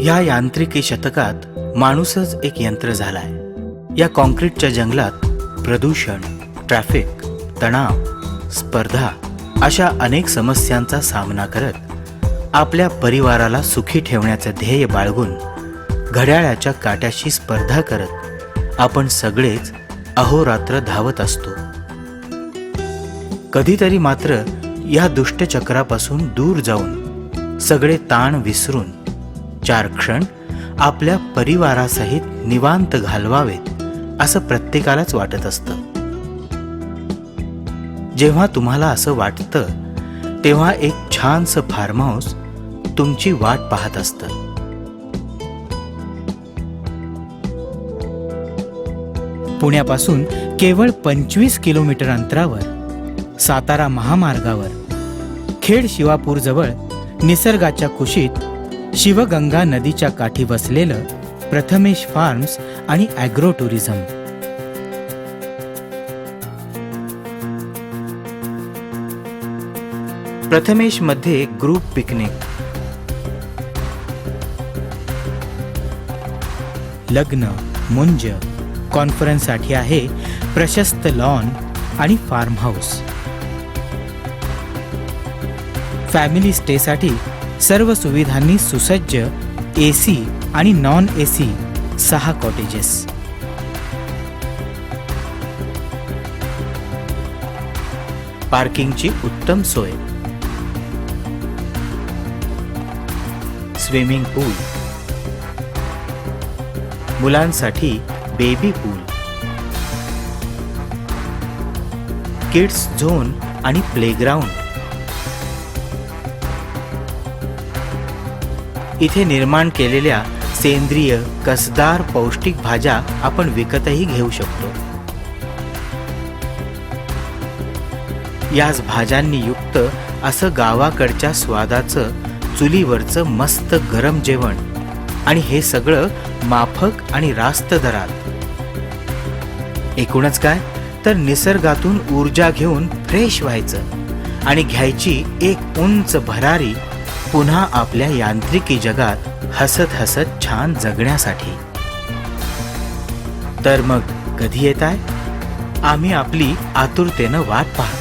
या यांत्रिकी शतकात माणूसच एक यंत्र झालाय. या कॉन्क्रीटच्या जंगलात प्रदूषण, ट्रॅफिक, तणाव, स्पर्धा अशा अनेक समस्यांचा सामना करत आपल्या परिवाराला सुखी ठेवण्याचं ध्येय बाळगून घड्याळाच्या काट्याशी स्पर्धा करत आपण सगळेच अहोरात्र धावत असतो. कधीतरी मात्र या दुष्टचक्रापासून दूर जाऊन सगळे ताण विसरून 4 क्षण आपल्या परिवारासहित निवांत घालवावेत असं प्रत्येकालाच वाटत असतं. जेव्हा तुम्हाला असं वाटतं तेव्हा एक छानसं फार्म हाऊस तुमची वाट पाहत असतं. पुण्यापासून केवळ 25 किलोमीटर अंतरावर सातारा महामार्गावर खेड शिवापूर जवळ निसर्गाच्या कुशीत शिवगंगा नदीच्या काठी वसलेलं प्रथमेश फार्म्स आणि ॲग्रो टुरिझम. प्रथमेश मध्ये ग्रुप पिकनिक, लग्न, मुंज, कॉन्फरन्ससाठी आहे प्रशस्त लॉन आणि फार्म हाऊस. फॅमिली स्टेसाठी सर्व सुविधांनी सुसज्ज AC आणि नॉन AC 6 कॉटेजेस. पार्किंगची उत्तम सोय, स्विमिंग पूल, मुलांसाठी बेबी पूल, किड्स झोन आणि प्लेग्राऊंड. इथे निर्माण केलेल्या सेंद्रिय कसदार पौष्टिक भाज्या आपण विकतही घेऊ शकतो. याच भाज्यांनी युक्त असं गावाकडच्या स्वादाचं चुलीवरचं मस्त गरम जेवण, आणि हे सगळं माफक आणि रास्त दरात. एकूणच काय तर निसर्गातून ऊर्जा घेऊन फ्रेश व्हायचं आणि घ्यायची एक उंच भरारी पुन्हा आपल्या यांत्रिकी जगात हसत हसत छान जगण्यासाठी. तर मग कधी येताय? आम्ही आपली आतुरतेनं वाट पाहतो.